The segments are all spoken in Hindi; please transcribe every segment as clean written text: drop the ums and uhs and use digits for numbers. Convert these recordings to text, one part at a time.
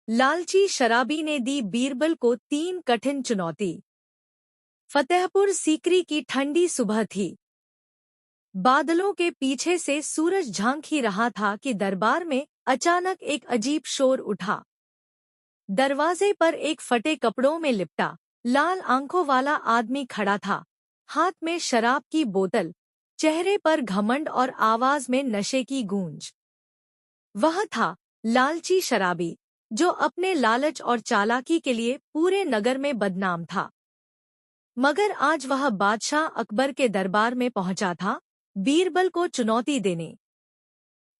लालची शराबी ने दी बीरबल को 3 कठिन चुनौती। फतेहपुर सीकरी की ठंडी सुबह थी। बादलों के पीछे से सूरज झांक ही रहा था कि दरबार में अचानक एक अजीब शोर उठा। दरवाजे पर एक फटे कपड़ों में लिपटा लाल आंखों वाला आदमी खड़ा था, हाथ में शराब की बोतल, चेहरे पर घमंड और आवाज में नशे की गूंज। वह था लालची शराबी, जो अपने लालच और चालाकी के लिए पूरे नगर में बदनाम था। मगर आज वह बादशाह अकबर के दरबार में पहुंचा था, बीरबल को चुनौती देने।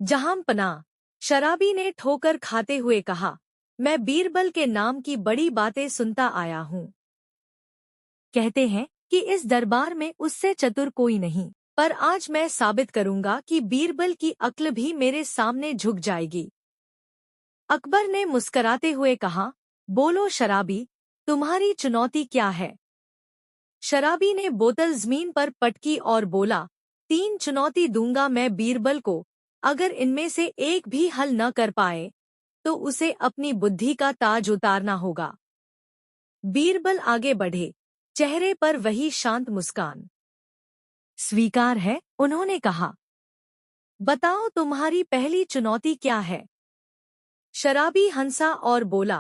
जहांपनाह, शराबी ने ठोकर खाते हुए कहा, मैं बीरबल के नाम की बड़ी बातें सुनता आया हूँ। कहते हैं कि इस दरबार में उससे चतुर कोई नहीं, पर आज मैं साबित करूंगा कि बीरबल की अक्ल भी मेरे सामने झुक जाएगी। अकबर ने मुस्कराते हुए कहा, बोलो शराबी, तुम्हारी चुनौती क्या है? शराबी ने बोतल जमीन पर पटकी और बोला, 3 चुनौती दूंगा मैं बीरबल को, अगर इनमें से एक भी हल न कर पाए तो उसे अपनी बुद्धि का ताज उतारना होगा। बीरबल आगे बढ़े, चेहरे पर वही शांत मुस्कान। स्वीकार है, उन्होंने कहा। बताओ तुम्हारी पहली चुनौती क्या है? शराबी हंसा और बोला,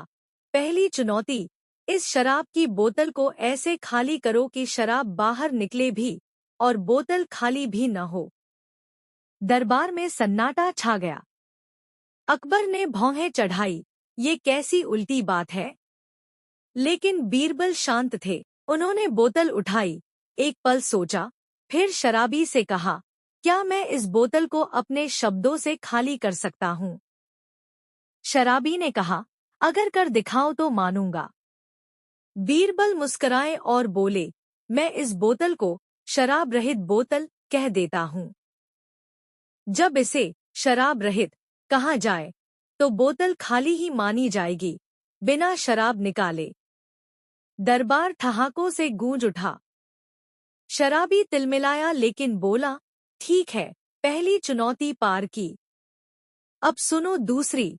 पहली चुनौती, इस शराब की बोतल को ऐसे खाली करो कि शराब बाहर निकले भी और बोतल खाली भी न हो। दरबार में सन्नाटा छा गया। अकबर ने भौहें चढ़ाई, ये कैसी उल्टी बात है? लेकिन बीरबल शांत थे। उन्होंने बोतल उठाई, एक पल सोचा, फिर शराबी से कहा, क्या मैं इस बोतल को अपने शब्दों से खाली कर सकता हूँ? शराबी ने कहा, अगर कर दिखाओ तो मानूंगा। बीरबल मुस्कुराए और बोले, मैं इस बोतल को शराब रहित बोतल कह देता हूँ। जब इसे शराब रहित कहा जाए तो बोतल खाली ही मानी जाएगी, बिना शराब निकाले। दरबार ठहाकों से गूंज उठा। शराबी तिलमिलाया लेकिन बोला, ठीक है, पहली चुनौती पार की। अब सुनो दूसरी।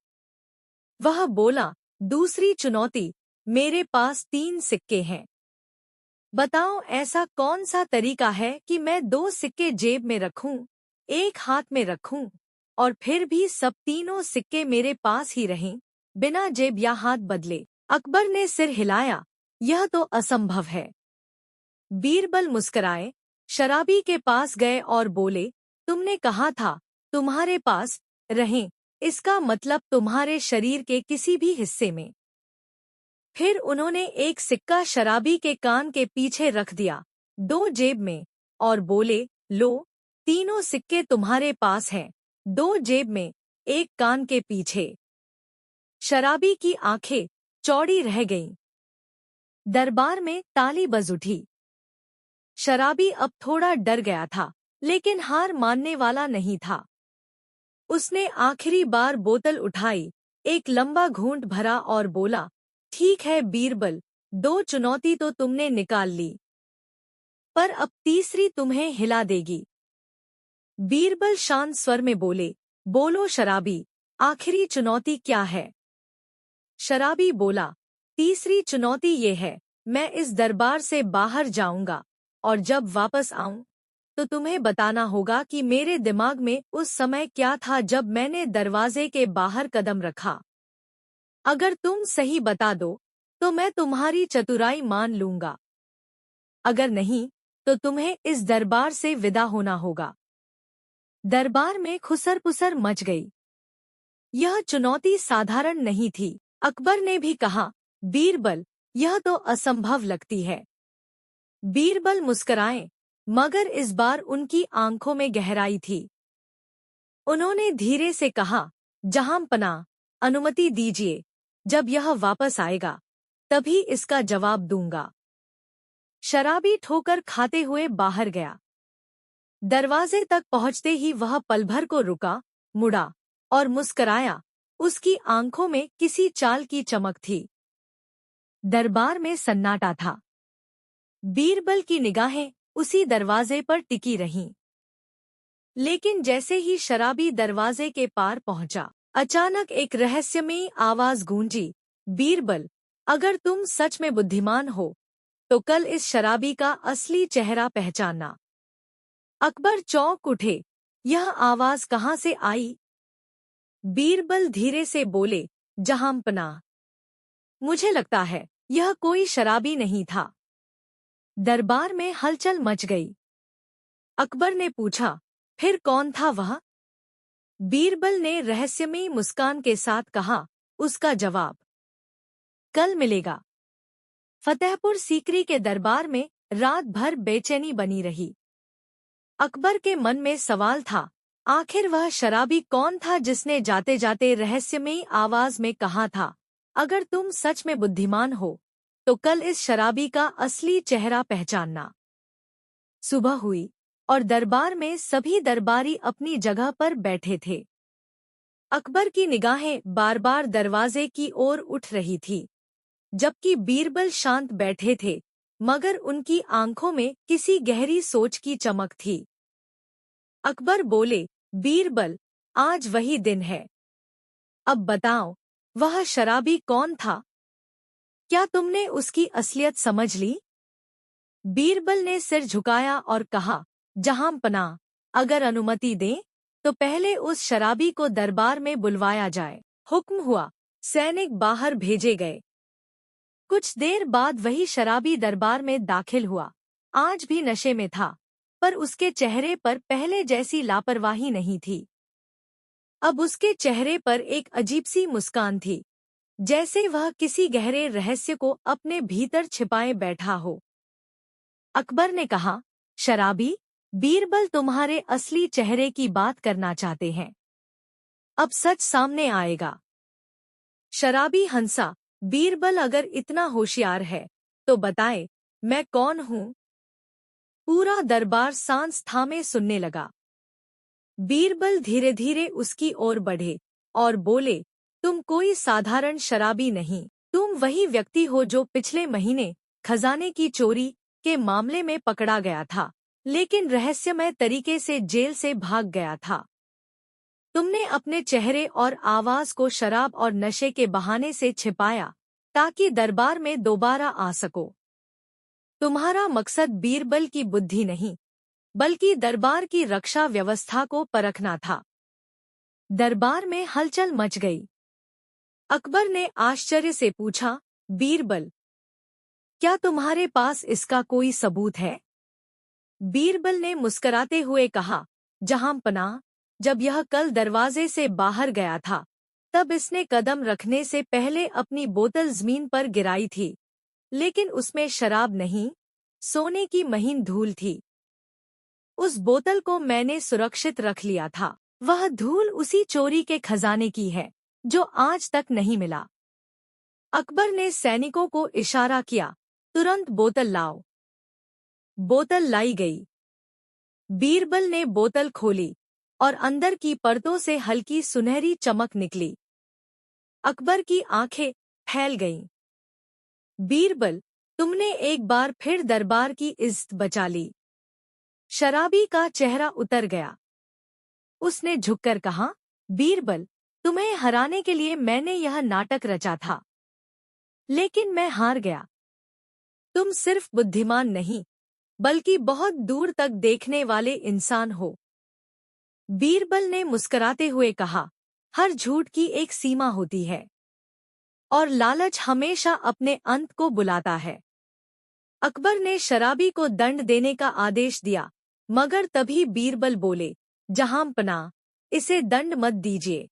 वह बोला, दूसरी चुनौती, मेरे पास 3 सिक्के हैं। बताओ ऐसा कौन सा तरीका है कि मैं 2 सिक्के जेब में रखूं, एक हाथ में रखूं, और फिर भी सब तीनों सिक्के मेरे पास ही रहें, बिना जेब या हाथ बदले? अकबर ने सिर हिलाया, यह तो असंभव है। बीरबल मुस्कराए, शराबी के पास गए और बोले, तुमने कहा था तुम्हारे पास रहें, इसका मतलब तुम्हारे शरीर के किसी भी हिस्से में। फिर उन्होंने एक सिक्का शराबी के कान के पीछे रख दिया, 2 जेब में, और बोले, लो, तीनों सिक्के तुम्हारे पास हैं, 2 जेब में, एक कान के पीछे। शराबी की आंखें चौड़ी रह गईं। दरबार में ताली बज उठी। शराबी अब थोड़ा डर गया था, लेकिन हार मानने वाला नहीं था। उसने आखिरी बार बोतल उठाई, एक लंबा घूंट भरा और बोला, ठीक है बीरबल, 2 चुनौती तो तुमने निकाल ली, पर अब तीसरी तुम्हें हिला देगी। बीरबल शांत स्वर में बोले, बोलो शराबी, आखिरी चुनौती क्या है? शराबी बोला, तीसरी चुनौती ये है, मैं इस दरबार से बाहर जाऊंगा, और जब वापस आऊं तो तुम्हें बताना होगा कि मेरे दिमाग में उस समय क्या था जब मैंने दरवाजे के बाहर कदम रखा। अगर तुम सही बता दो तो मैं तुम्हारी चतुराई मान लूंगा, अगर नहीं तो तुम्हें इस दरबार से विदा होना होगा। दरबार में खुसर-पुसर मच गई। यह चुनौती साधारण नहीं थी। अकबर ने भी कहा, बीरबल, यह तो असंभव लगती है। बीरबल मुस्कुराए, मगर इस बार उनकी आंखों में गहराई थी। उन्होंने धीरे से कहा, जहांपनाह, अनुमति दीजिए, जब यह वापस आएगा तभी इसका जवाब दूंगा। शराबी ठोकर खाते हुए बाहर गया। दरवाजे तक पहुंचते ही वह पल भर को रुका, मुड़ा और मुस्कराया। उसकी आंखों में किसी चाल की चमक थी। दरबार में सन्नाटा था। बीरबल की निगाहें उसी दरवाजे पर टिकी रहीं। लेकिन जैसे ही शराबी दरवाजे के पार पहुंचा, अचानक एक रहस्यमयी आवाज गूंजी, बीरबल, अगर तुम सच में बुद्धिमान हो तो कल इस शराबी का असली चेहरा पहचानना। अकबर चौंक उठे, यह आवाज कहाँ से आई? बीरबल धीरे से बोले, जहांपनाह, मुझे लगता है यह कोई शराबी नहीं था। दरबार में हलचल मच गई। अकबर ने पूछा, फिर कौन था वह? बीरबल ने रहस्यमयी मुस्कान के साथ कहा, उसका जवाब कल मिलेगा। फतेहपुर सीकरी के दरबार में रात भर बेचैनी बनी रही। अकबर के मन में सवाल था, आखिर वह शराबी कौन था जिसने जाते जाते रहस्यमयी आवाज में कहा था, अगर तुम सच में बुद्धिमान हो तो कल इस शराबी का असली चेहरा पहचानना। सुबह हुई और दरबार में सभी दरबारी अपनी जगह पर बैठे थे। अकबर की निगाहें बार बार दरवाजे की ओर उठ रही थी, जबकि बीरबल शांत बैठे थे, मगर उनकी आंखों में किसी गहरी सोच की चमक थी। अकबर बोले, बीरबल, आज वही दिन है। अब बताओ, वह शराबी कौन था? क्या तुमने उसकी असलियत समझ ली? बीरबल ने सिर झुकाया और कहा, जहांपनाह, अगर अनुमति दें तो पहले उस शराबी को दरबार में बुलवाया जाए। हुक्म हुआ। सैनिक बाहर भेजे गए। कुछ देर बाद वही शराबी दरबार में दाखिल हुआ। आज भी नशे में था, पर उसके चेहरे पर पहले जैसी लापरवाही नहीं थी। अब उसके चेहरे पर एक अजीब सी मुस्कान थी, जैसे वह किसी गहरे रहस्य को अपने भीतर छिपाए बैठा हो। अकबर ने कहा, शराबी, बीरबल तुम्हारे असली चेहरे की बात करना चाहते हैं। अब सच सामने आएगा। शराबी हंसा, बीरबल अगर इतना होशियार है तो बताए, मैं कौन हूँ? पूरा दरबार सांस थामे सुनने लगा। बीरबल धीरे धीरे उसकी ओर बढ़े और बोले, तुम कोई साधारण शराबी नहीं, तुम वही व्यक्ति हो जो पिछले महीने खजाने की चोरी के मामले में पकड़ा गया था, लेकिन रहस्यमय तरीके से जेल से भाग गया था। तुमने अपने चेहरे और आवाज को शराब और नशे के बहाने से छिपाया ताकि दरबार में दोबारा आ सको। तुम्हारा मकसद बीरबल की बुद्धि नहीं, बल्कि दरबार की रक्षा व्यवस्था को परखना था। दरबार में हलचल मच गई। अकबर ने आश्चर्य से पूछा, बीरबल, क्या तुम्हारे पास इसका कोई सबूत है? बीरबल ने मुस्कुराते हुए कहा, जहांपनाह, जब यह कल दरवाजे से बाहर गया था, तब इसने कदम रखने से पहले अपनी बोतल जमीन पर गिराई थी, लेकिन उसमें शराब नहीं, सोने की महीन धूल थी। उस बोतल को मैंने सुरक्षित रख लिया था। वह धूल उसी चोरी के खजाने की है, जो आज तक नहीं मिला। अकबर ने सैनिकों को इशारा किया, तुरंत बोतल लाओ। बोतल लाई गई। बीरबल ने बोतल खोली और अंदर की परतों से हल्की सुनहरी चमक निकली। अकबर की आंखें फैल गईं। बीरबल, तुमने एक बार फिर दरबार की इज्जत बचा ली। शराबी का चेहरा उतर गया। उसने झुककर कहा, बीरबल, तुम्हें हराने के लिए मैंने यह नाटक रचा था, लेकिन मैं हार गया। तुम सिर्फ बुद्धिमान नहीं, बल्कि बहुत दूर तक देखने वाले इंसान हो। बीरबल ने मुस्कुराते हुए कहा, हर झूठ की एक सीमा होती है, और लालच हमेशा अपने अंत को बुलाता है। अकबर ने शराबी को दंड देने का आदेश दिया, मगर तभी बीरबल बोले, जहांपनाह, इसे दंड मत दीजिए,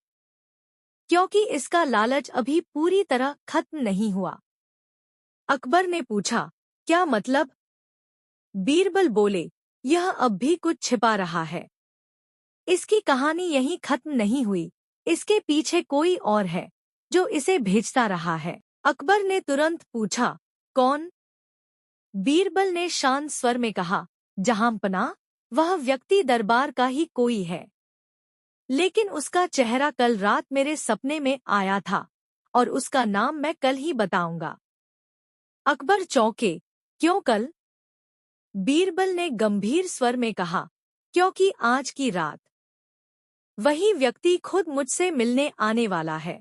क्योंकि इसका लालच अभी पूरी तरह खत्म नहीं हुआ। अकबर ने पूछा, क्या मतलब? बीरबल बोले, यह अब भी कुछ छिपा रहा है। इसकी कहानी यहीं खत्म नहीं हुई, इसके पीछे कोई और है, जो इसे भेजता रहा है। अकबर ने तुरंत पूछा, कौन? बीरबल ने शांत स्वर में कहा, जहांपनाह, वह व्यक्ति दरबार का ही कोई है, लेकिन उसका चेहरा कल रात मेरे सपने में आया था, और उसका नाम मैं कल ही बताऊंगा। अकबर चौंके, क्यों कल? बीरबल ने गंभीर स्वर में कहा, क्योंकि आज की रात वही व्यक्ति खुद मुझसे मिलने आने वाला है।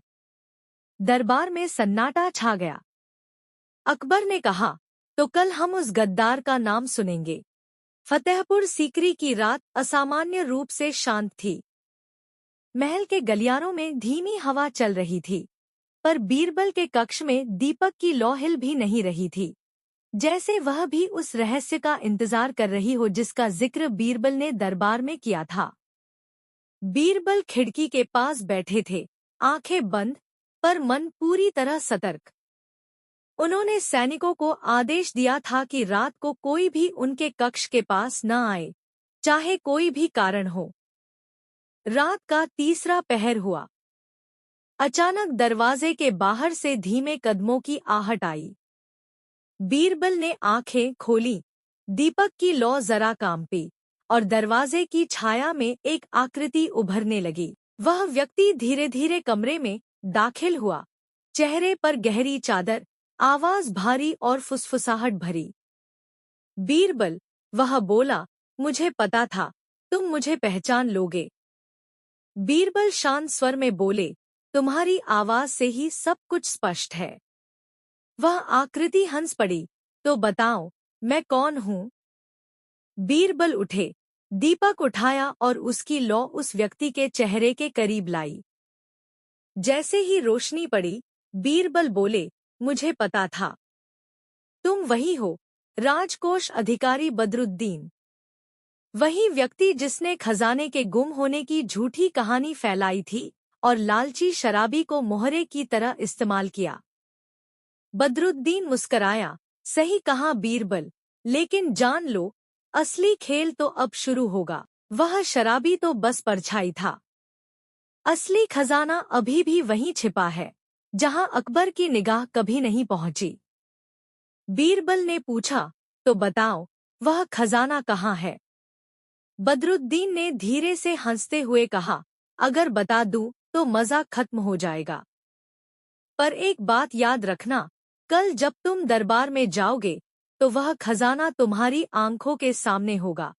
दरबार में सन्नाटा छा गया। अकबर ने कहा, तो कल हम उस गद्दार का नाम सुनेंगे। फतेहपुर सीकरी की रात असामान्य रूप से शांत थी। महल के गलियारों में धीमी हवा चल रही थी, पर बीरबल के कक्ष में दीपक की लौ हिल भी नहीं रही थी, जैसे वह भी उस रहस्य का इंतजार कर रही हो जिसका जिक्र बीरबल ने दरबार में किया था। बीरबल खिड़की के पास बैठे थे, आंखें बंद, पर मन पूरी तरह सतर्क। उन्होंने सैनिकों को आदेश दिया था कि रात को कोई भी उनके कक्ष के पास न आए, चाहे कोई भी कारण हो। रात का तीसरा पहर हुआ। अचानक दरवाजे के बाहर से धीमे कदमों की आहट आई। बीरबल ने आंखें खोली। दीपक की लौ जरा कांपी और दरवाजे की छाया में एक आकृति उभरने लगी। वह व्यक्ति धीरे धीरे कमरे में दाखिल हुआ। चेहरे पर गहरी चादर, आवाज भारी और फुसफुसाहट भरी। बीरबल, वह बोला, मुझे पता था तुम मुझे पहचान लोगे। बीरबल शांत स्वर में बोले, तुम्हारी आवाज से ही सब कुछ स्पष्ट है। वह आकृति हंस पड़ी, तो बताओ, मैं कौन हूँ? बीरबल उठे, दीपक उठाया और उसकी लौ उस व्यक्ति के चेहरे के करीब लाई। जैसे ही रोशनी पड़ी, बीरबल बोले, मुझे पता था। तुम वही हो, राजकोष अधिकारी बदरुद्दीन। वही व्यक्ति जिसने खजाने के गुम होने की झूठी कहानी फैलाई थी और लालची शराबी को मोहरे की तरह इस्तेमाल किया। बदरुद्दीन मुस्कराया, सही कहा बीरबल, लेकिन जान लो, असली खेल तो अब शुरू होगा। वह शराबी तो बस परछाई था। असली खजाना अभी भी वहीं छिपा है, जहां अकबर की निगाह कभी नहीं पहुंची। बीरबल ने पूछा, तो बताओ, वह खजाना कहाँ है? बदरुद्दीन ने धीरे से हंसते हुए कहा, अगर बता दूं तो मजा खत्म हो जाएगा। पर एक बात याद रखना, कल जब तुम दरबार में जाओगे तो वह खजाना तुम्हारी आंखों के सामने होगा,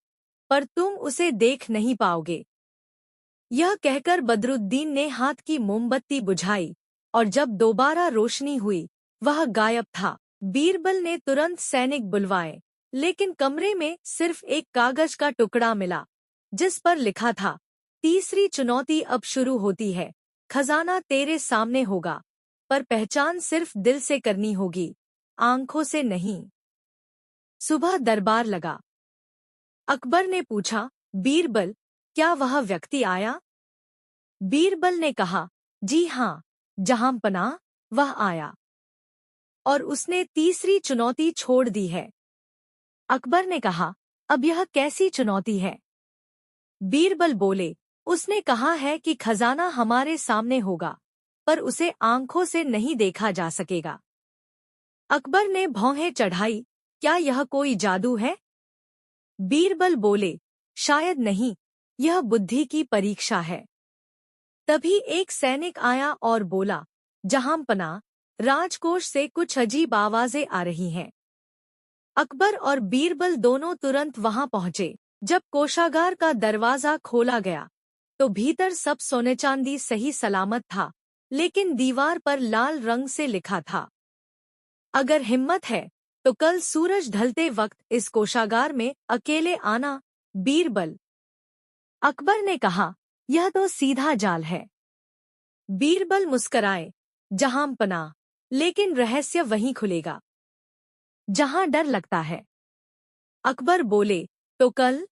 पर तुम उसे देख नहीं पाओगे। यह कहकर बदरुद्दीन ने हाथ की मोमबत्ती बुझाई और जब दोबारा रोशनी हुई, वह गायब था। बीरबल ने तुरंत सैनिक बुलवाए, लेकिन कमरे में सिर्फ एक कागज का टुकड़ा मिला, जिस पर लिखा था, तीसरी चुनौती अब शुरू होती है। खजाना तेरे सामने होगा, पर पहचान सिर्फ दिल से करनी होगी, आंखों से नहीं। सुबह दरबार लगा। अकबर ने पूछा, बीरबल, क्या वह व्यक्ति आया? बीरबल ने कहा, जी हाँ, जहांपनाह, वह आया और उसने तीसरी चुनौती छोड़ दी है। अकबर ने कहा, अब यह कैसी चुनौती है? बीरबल बोले, उसने कहा है कि खजाना हमारे सामने होगा, पर उसे आंखों से नहीं देखा जा सकेगा। अकबर ने भौहें चढ़ाई, क्या यह कोई जादू है? बीरबल बोले, शायद नहीं, यह बुद्धि की परीक्षा है। तभी एक सैनिक आया और बोला, जहांपनाह, राजकोष से कुछ अजीब आवाजें आ रही हैं। अकबर और बीरबल दोनों तुरंत वहां पहुंचे। जब कोषागार का दरवाजा खोला गया, तो भीतर सब सोने चांदी सही सलामत था, लेकिन दीवार पर लाल रंग से लिखा था, अगर हिम्मत है तो कल सूरज ढलते वक्त इस कोषागार में अकेले आना, बीरबल। अकबर ने कहा, यह तो सीधा जाल है। बीरबल मुस्कराए, जहांपनाह, लेकिन रहस्य वहीं खुलेगा जहां डर लगता है। अकबर बोले, तो कल?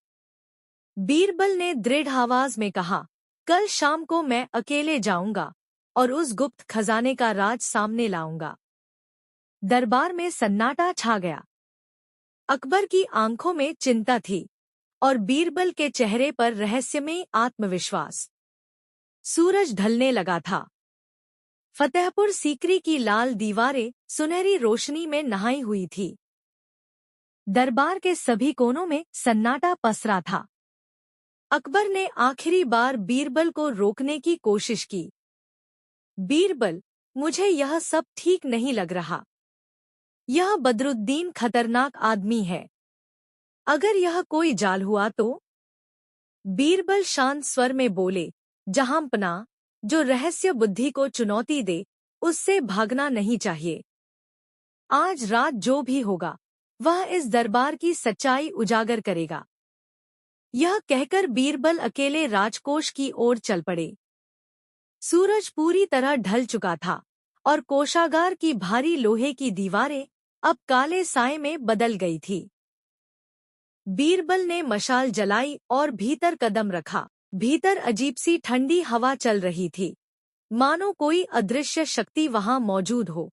बीरबल ने दृढ़ आवाज में कहा, कल शाम को मैं अकेले जाऊंगा और उस गुप्त खजाने का राज सामने लाऊंगा। दरबार में सन्नाटा छा गया। अकबर की आंखों में चिंता थी और बीरबल के चेहरे पर रहस्यमय आत्मविश्वास। सूरज ढलने लगा था। फतेहपुर सीकरी की लाल दीवारें सुनहरी रोशनी में नहाई हुई थी। दरबार के सभी कोनों में सन्नाटा पसरा था। अकबर ने आखिरी बार बीरबल को रोकने की कोशिश की। बीरबल, मुझे यह सब ठीक नहीं लग रहा। यह बदरुद्दीन खतरनाक आदमी है। अगर यह कोई जाल हुआ तो? बीरबल शांत स्वर में बोले, जहांपना, जो रहस्य बुद्धि को चुनौती दे, उससे भागना नहीं चाहिए। आज रात जो भी होगा, वह इस दरबार की सच्चाई उजागर करेगा। यह कहकर बीरबल अकेले राजकोष की ओर चल पड़े। सूरज पूरी तरह ढल चुका था और कोषागार की भारी लोहे की दीवारें अब काले साए में बदल गई थी। बीरबल ने मशाल जलाई और भीतर कदम रखा। भीतर अजीब सी ठंडी हवा चल रही थी, मानो कोई अदृश्य शक्ति वहां मौजूद हो।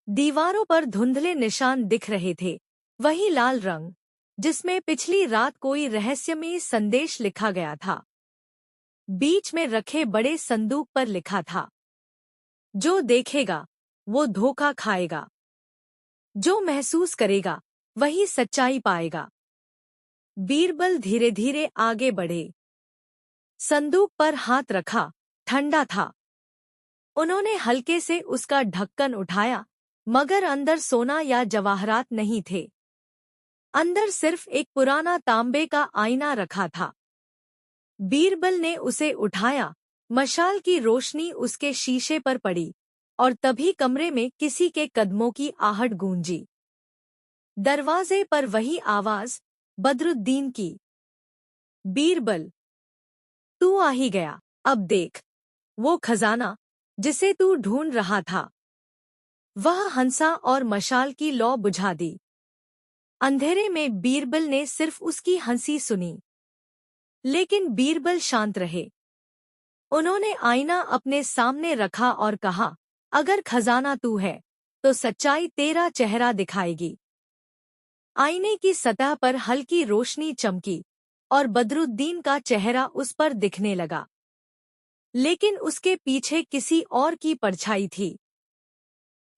दीवारों पर धुंधले निशान दिख रहे थे, वही लाल रंग जिसमें पिछली रात कोई रहस्यमयी संदेश लिखा गया था। बीच में रखे बड़े संदूक पर लिखा था, जो देखेगा वो धोखा खाएगा, जो महसूस करेगा वही सच्चाई पाएगा। बीरबल धीरे धीरे आगे बढ़े। संदूक पर हाथ रखा, ठंडा था। उन्होंने हल्के से उसका ढक्कन उठाया, मगर अंदर सोना या जवाहरात नहीं थे। अंदर सिर्फ एक पुराना तांबे का आईना रखा था। बीरबल ने उसे उठाया, मशाल की रोशनी उसके शीशे पर पड़ी और तभी कमरे में किसी के कदमों की आहट गूंजी। दरवाजे पर वही आवाज, बदरुद्दीन की। बीरबल, तू आ ही गया। अब देख, वो खजाना जिसे तू ढूंढ रहा था। वह हंसा और मशाल की लौ बुझा दी। अंधेरे में बीरबल ने सिर्फ उसकी हंसी सुनी, लेकिन बीरबल शांत रहे। उन्होंने आईना अपने सामने रखा और कहा, अगर खजाना तू है, तो सच्चाई तेरा चेहरा दिखाएगी। आईने की सतह पर हल्की रोशनी चमकी और बदरुद्दीन का चेहरा उस पर दिखने लगा, लेकिन उसके पीछे किसी और की परछाई थी।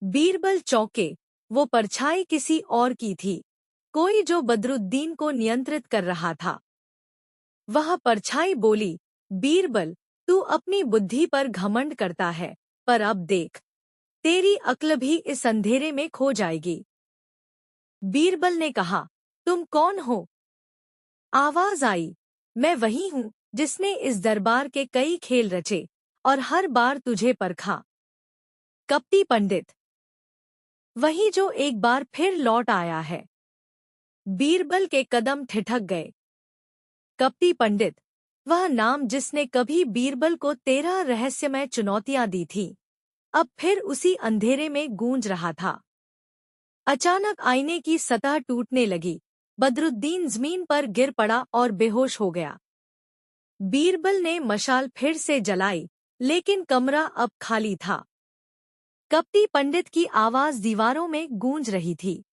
बीरबल चौंके, वो परछाई किसी और की थी, कोई जो बदरुद्दीन को नियंत्रित कर रहा था। वह परछाई बोली, बीरबल, तू अपनी बुद्धि पर घमंड करता है, पर अब देख, तेरी अक्ल भी इस अंधेरे में खो जाएगी। बीरबल ने कहा, तुम कौन हो? आवाज आई, मैं वही हूँ जिसने इस दरबार के कई खेल रचे और हर बार तुझे परखा। कपटी पंडित, वही जो एक बार फिर लौट आया है। बीरबल के कदम ठिठक गए। कपटी पंडित, वह नाम जिसने कभी बीरबल को 13 रहस्यमय चुनौतियां दी थीं, अब फिर उसी अंधेरे में गूंज रहा था। अचानक आईने की सतह टूटने लगी, बदरुद्दीन जमीन पर गिर पड़ा और बेहोश हो गया। बीरबल ने मशाल फिर से जलाई, लेकिन कमरा अब खाली था। कपटी पंडित की आवाज दीवारों में गूंज रही थी,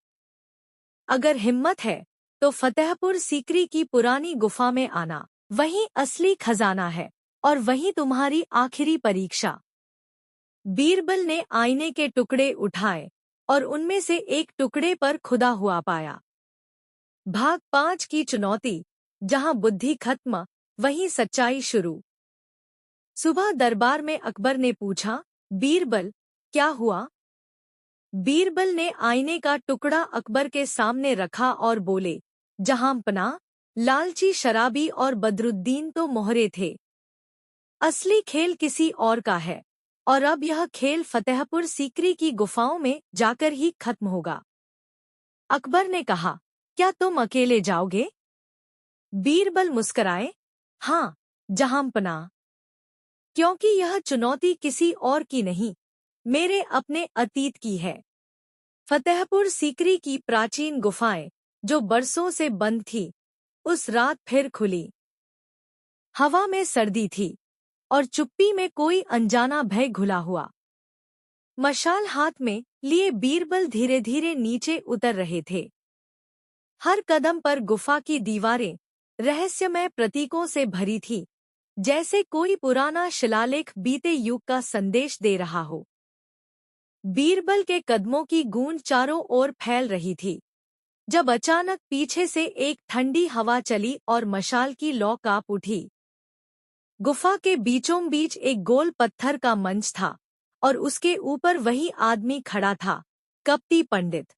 अगर हिम्मत है तो फतेहपुर सीकरी की पुरानी गुफा में आना, वही असली खजाना है और वही तुम्हारी आखिरी परीक्षा। बीरबल ने आईने के टुकड़े उठाए और उनमें से एक टुकड़े पर खुदा हुआ पाया। भाग 5 की चुनौती, जहां बुद्धि खत्म वहीं सच्चाई शुरू। सुबह दरबार में अकबर ने पूछा, बीरबल, क्या हुआ? बीरबल ने आईने का टुकड़ा अकबर के सामने रखा और बोले, जहांपनाह, लालची शराबी और बदरुद्दीन तो मोहरे थे। असली खेल किसी और का है और अब यह खेल फतेहपुर सीकरी की गुफाओं में जाकर ही खत्म होगा। अकबर ने कहा, क्या तुम अकेले जाओगे? बीरबल मुस्कराए, हाँ, जहांपनाह, क्योंकि यह चुनौती किसी और की नहीं, मेरे अपने अतीत की है। फतेहपुर सीकरी की प्राचीन गुफाएं, जो बरसों से बंद थी, उस रात फिर खुली। हवा में सर्दी थी और चुप्पी में कोई अनजाना भय घुला हुआ। मशाल हाथ में लिए बीरबल धीरे धीरे नीचे उतर रहे थे। हर कदम पर गुफा की दीवारें रहस्यमय प्रतीकों से भरी थी, जैसे कोई पुराना शिलालेख बीते युग का संदेश दे रहा हो। बीरबल के कदमों की गूंज चारों ओर फैल रही थी, जब अचानक पीछे से एक ठंडी हवा चली और मशाल की लौ कांप उठी। गुफा के बीचों बीच एक गोल पत्थर का मंच था और उसके ऊपर वही आदमी खड़ा था, कपटी पंडित।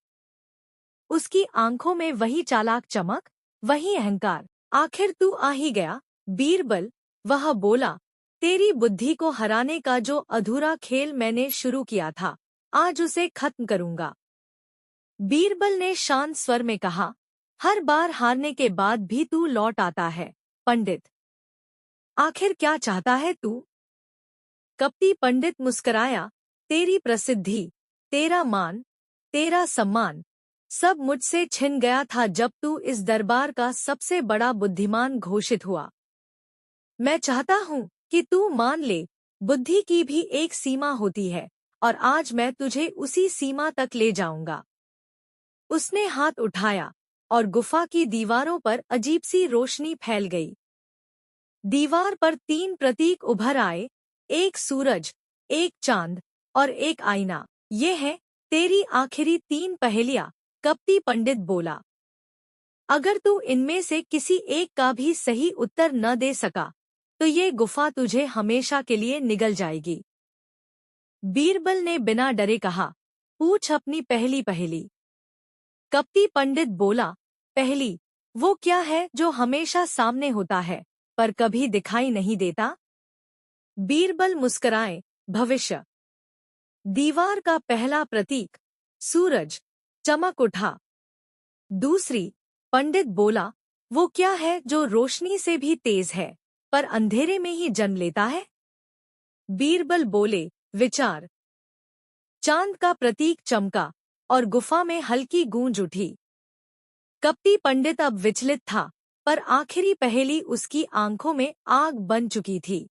उसकी आंखों में वही चालाक चमक, वही अहंकार। आखिर तू आ ही गया, बीरबल, वह बोला, तेरी बुद्धि को हराने का जो अधूरा खेल मैंने शुरू किया था, आज उसे खत्म करूंगा। बीरबल ने शांत स्वर में कहा, हर बार हारने के बाद भी तू लौट आता है, पंडित। आखिर क्या चाहता है तू? कपटी पंडित मुस्कराया, तेरी प्रसिद्धि, तेरा मान, तेरा सम्मान, सब मुझसे छिन गया था जब तू इस दरबार का सबसे बड़ा बुद्धिमान घोषित हुआ। मैं चाहता हूँ कि तू मान ले, बुद्धि की भी एक सीमा होती है, और आज मैं तुझे उसी सीमा तक ले जाऊंगा। उसने हाथ उठाया और गुफा की दीवारों पर अजीब सी रोशनी फैल गई। दीवार पर 3 प्रतीक उभर आए, एक सूरज, एक चांद और एक आईना। ये है तेरी आखिरी 3 पहेलियां, कपटी पंडित बोला। अगर तू इनमें से किसी एक का भी सही उत्तर न दे सका, तो ये गुफा तुझे हमेशा के लिए निगल जाएगी। बीरबल ने बिना डरे कहा, पूछ अपनी पहली पहेली। कपटी पंडित बोला, पहली, वो क्या है जो हमेशा सामने होता है पर कभी दिखाई नहीं देता? बीरबल मुस्कुराए, भविष्य। दीवार का पहला प्रतीक, सूरज, चमक उठा। दूसरी, पंडित बोला, वो क्या है जो रोशनी से भी तेज है पर अंधेरे में ही जन्म लेता है? बीरबल बोले, विचार। चांद का प्रतीक चमका और गुफा में हल्की गूंज उठी। कपटी पंडित अब विचलित था, पर आखिरी पहेली उसकी आंखों में आग बन चुकी थी।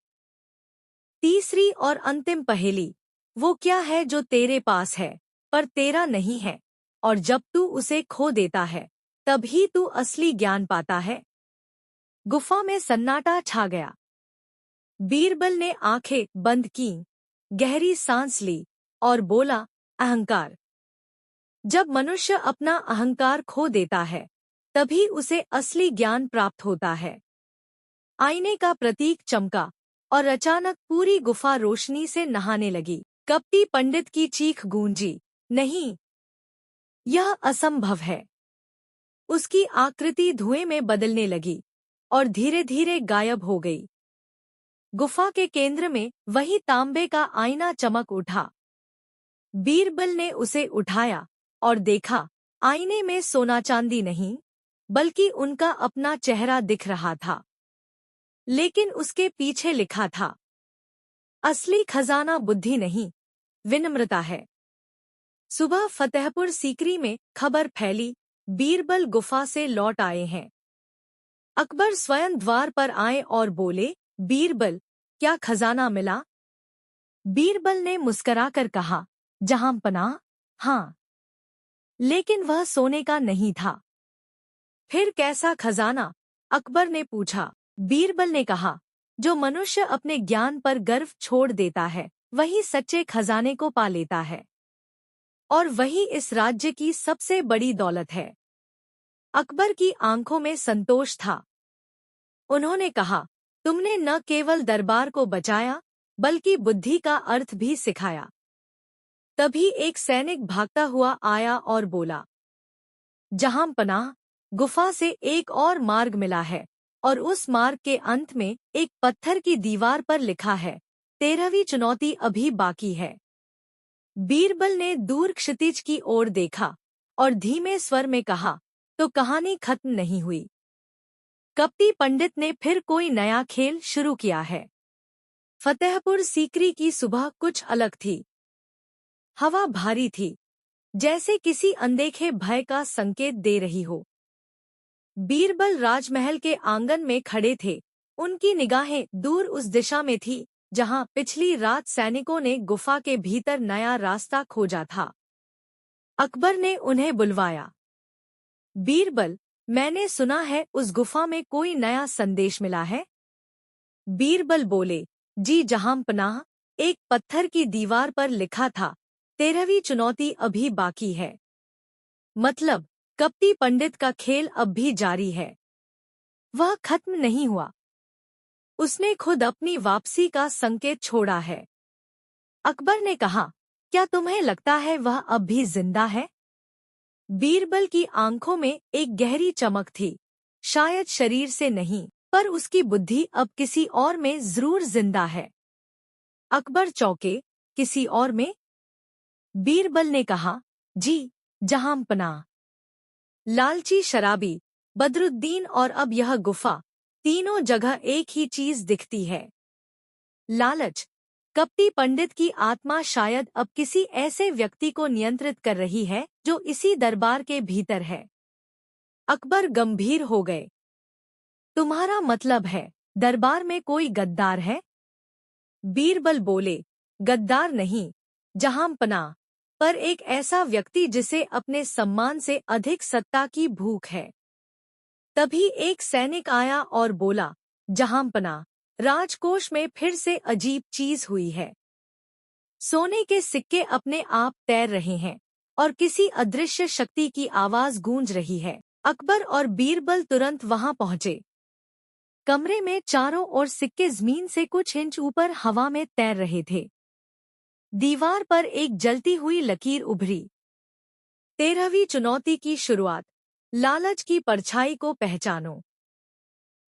तीसरी और अंतिम पहेली, वो क्या है जो तेरे पास है पर तेरा नहीं है, और जब तू उसे खो देता है तभी तू असली ज्ञान पाता है। गुफा में सन्नाटा छा गया। बीरबल ने आंखें बंद कीं, गहरी सांस ली और बोला, अहंकार। जब मनुष्य अपना अहंकार खो देता है, तभी उसे असली ज्ञान प्राप्त होता है। आईने का प्रतीक चमका और अचानक पूरी गुफा रोशनी से नहाने लगी। कपटी पंडित की चीख गूंजी, नहीं, यह असंभव है। उसकी आकृति धुएं में बदलने लगी और धीरे धीरे गायब हो गई। गुफा के केंद्र में वही तांबे का आईना चमक उठा। बीरबल ने उसे उठाया और देखा, आईने में सोना चांदी नहीं, बल्कि उनका अपना चेहरा दिख रहा था। लेकिन उसके पीछे लिखा था, असली खजाना बुद्धि नहीं, विनम्रता है। सुबह फतेहपुर सीकरी में खबर फैली, बीरबल गुफा से लौट आए हैं। अकबर स्वयं द्वार पर आए और बोले, बीरबल, क्या खजाना मिला? बीरबल ने मुस्कराकर कहा, जहां पनाह, हाँ, लेकिन वह सोने का नहीं था। फिर कैसा खजाना? अकबर ने पूछा। बीरबल ने कहा, जो मनुष्य अपने ज्ञान पर गर्व छोड़ देता है, वही सच्चे खजाने को पा लेता है, और वही इस राज्य की सबसे बड़ी दौलत है। अकबर की आंखों में संतोष था। उन्होंने कहा, तुमने न केवल दरबार को बचाया, बल्कि बुद्धि का अर्थ भी सिखाया। तभी एक सैनिक भागता हुआ आया और बोला, जहां पनाह, गुफा से एक और मार्ग मिला है, और उस मार्ग के अंत में एक पत्थर की दीवार पर लिखा है, 13वीं चुनौती अभी बाकी है। बीरबल ने दूर क्षितिज की ओर देखा और धीमे स्वर में कहा, तो कहानी खत्म नहीं हुई। कपटी पंडित ने फिर कोई नया खेल शुरू किया है। फतेहपुर सीकरी की सुबह कुछ अलग थी। हवा भारी थी, जैसे किसी अनदेखे भय का संकेत दे रही हो। बीरबल राजमहल के आंगन में खड़े थे। उनकी निगाहें दूर उस दिशा में थी जहां पिछली रात सैनिकों ने गुफा के भीतर नया रास्ता खोजा था। अकबर ने उन्हें बुलवाया। बीरबल, मैंने सुना है उस गुफा में कोई नया संदेश मिला है। बीरबल बोले, जी जहां पनाह, एक पत्थर की दीवार पर लिखा था, 13वीं चुनौती अभी बाकी है। मतलब, कपटी पंडित का खेल अब भी जारी है। वह खत्म नहीं हुआ। उसने खुद अपनी वापसी का संकेत छोड़ा है। अकबर ने कहा, क्या तुम्हें लगता है वह अब भी जिंदा है? बीरबल की आंखों में एक गहरी चमक थी, शायद शरीर से नहीं, पर उसकी बुद्धि अब किसी और में जरूर जिंदा है। अकबर चौंके, किसी और में? बीरबल ने कहा, जी, जहांपनाह। लालची शराबी, बदरुद्दीन और अब यह गुफा, तीनों जगह एक ही चीज दिखती है। लालच। कपटी पंडित की आत्मा शायद अब किसी ऐसे व्यक्ति को नियंत्रित कर रही है जो इसी दरबार के भीतर है। अकबर गंभीर हो गए। तुम्हारा मतलब है, दरबार में कोई गद्दार है? बीरबल बोले, गद्दार नहीं, जहांपनाह, पर एक ऐसा व्यक्ति जिसे अपने सम्मान से अधिक सत्ता की भूख है। तभी एक सैनिक आया और बोला, जहांपनाह, राजकोष में फिर से अजीब चीज हुई है। सोने के सिक्के अपने आप तैर रहे हैं और किसी अदृश्य शक्ति की आवाज गूंज रही है। अकबर और बीरबल तुरंत वहां पहुंचे। कमरे में चारों ओर सिक्के जमीन से कुछ इंच ऊपर हवा में तैर रहे थे। दीवार पर एक जलती हुई लकीर उभरी। 13वीं चुनौती की शुरुआत, लालच की परछाई को पहचानो।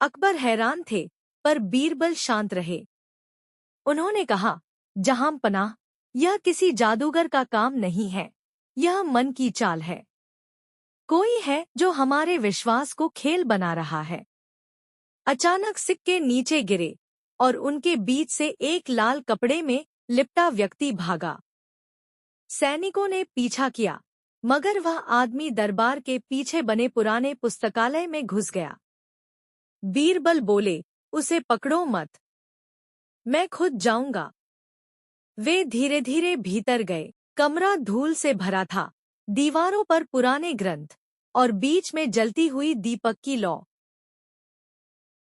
अकबर हैरान थे, पर बीरबल शांत रहे। उन्होंने कहा, जहांपनाह, यह किसी जादूगर का काम नहीं है, यह मन की चाल है। कोई है जो हमारे विश्वास को खेल बना रहा है। अचानक सिक्के नीचे गिरे और उनके बीच से एक लाल कपड़े में लिपटा व्यक्ति भागा। सैनिकों ने पीछा किया, मगर वह आदमी दरबार के पीछे बने पुराने पुस्तकालय में घुस गया। बीरबल बोले, उसे पकड़ो मत, मैं खुद जाऊंगा। वे धीरे धीरे भीतर गए। कमरा धूल से भरा था, दीवारों पर पुराने ग्रंथ और बीच में जलती हुई दीपक की लौ।